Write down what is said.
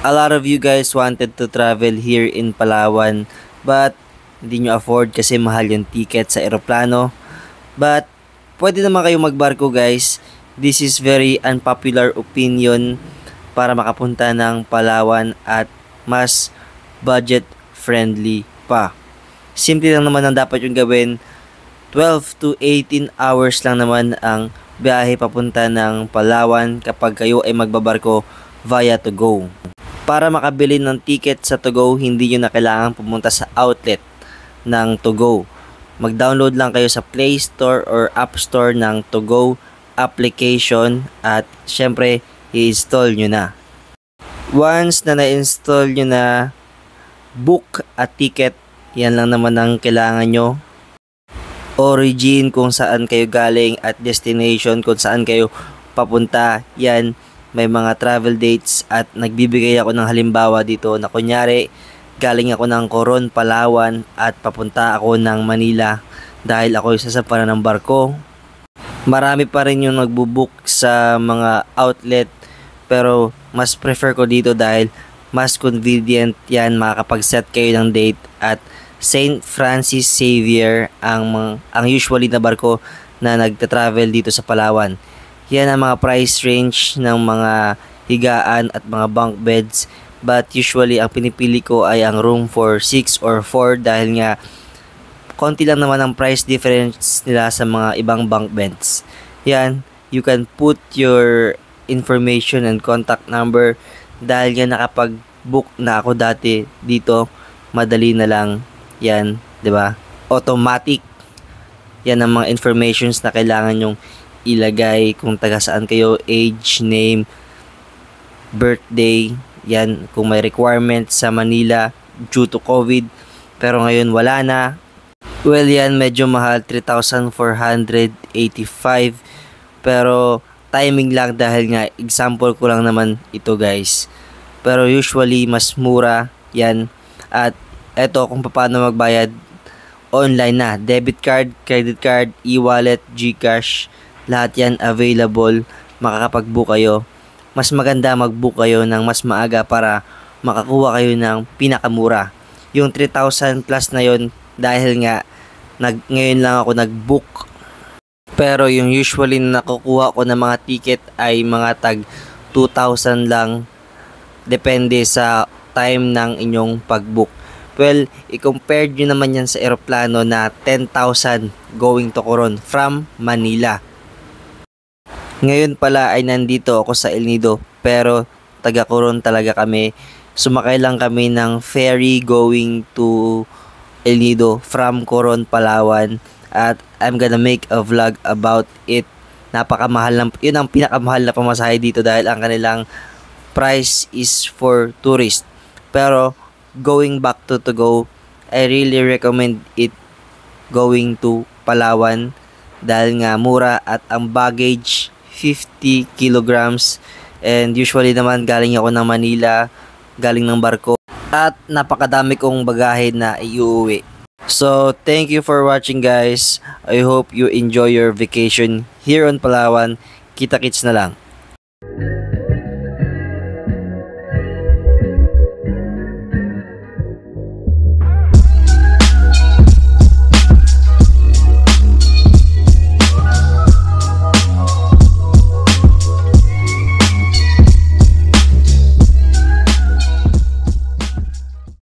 A lot of you guys wanted to travel here in Palawan but hindi nyo afford kasi mahal yung ticket sa eroplano. But pwede naman kayo magbarko guys. This is very unpopular opinion para makapunta ng Palawan at mas budget friendly pa. Simple lang naman ang dapat yung gawin. 12 to 18 hours lang naman ang biyahe papunta ng Palawan kapag kayo ay magbabarko via Togo. Para makabili ng ticket sa Togo, hindi nyo na kailangan pumunta sa outlet ng Togo. Mag-download lang kayo sa Play Store or App Store ng Togo application at syempre i-install nyo na. Once na na-install nyo na, book a ticket. Yan lang naman ang kailangan nyo. Origin kung saan kayo galing at destination kung saan kayo papunta. Yan, may mga travel dates at nagbibigay ako ng halimbawa dito na kunyari galing ako ng Coron, Palawan at papunta ako ng Manila dahil ako isa sa para ng barko. Marami pa rin yung nagbubook sa mga outlet pero mas prefer ko dito dahil mas convenient yan, makakapag-set kayo ng date at St. Francis Xavier ang usually na barko na nagta-travel dito sa Palawan. Yan ang mga price range ng mga higaan at mga bunk beds. But usually ang pinipili ko ay ang room for 6 or 4 dahil nga konti lang naman ang price difference nila sa mga ibang bunk beds. Yan, you can put your information and contact number dahil nga nakapag-book na ako dati dito. Madali na lang yan, 'di ba? Automatic. Yan ang mga informations na kailangan yung ilagay kung taga saan kayo, age, name, birthday, yan kung may requirements sa Manila due to COVID pero ngayon wala na. Well yan medyo mahal, 3,485 pero timing lang dahil nga example ko lang naman ito guys. Pero usually mas mura yan at eto kung paano magbayad online na, debit card, credit card, e-wallet, GCash, lahat yan available, makakapag-book kayo. Mas maganda mag-book kayo ng mas maaga para makakuha kayo ng pinakamura. Yung 3,000 plus na yon dahil nga ngayon lang ako nag-book. Pero yung usually na nakukuha ko ng mga ticket ay mga tag 2,000 lang depende sa time ng inyong pag-book. Well, i-compare nyo naman yan sa eroplano na 10,000 going to Coron from Manila. Ngayon pala ay nandito ako sa El Nido pero taga Coron talaga kami. Sumakay lang kami ng ferry going to El Nido from Coron, Palawan at I'm gonna make a vlog about it. Napakamahal lang, yun ang pinakamahal na pamasahe dito dahil ang kanilang price is for tourist. Pero going back to Togo, I really recommend it going to Palawan dahil nga mura at ang baggage 50 kilograms and usually naman galing ako ng Manila, galing ng barko at napakadami kong bagahe na iuwi. So thank you for watching guys. I hope you enjoy your vacation here on Palawan. Kita-kits na lang.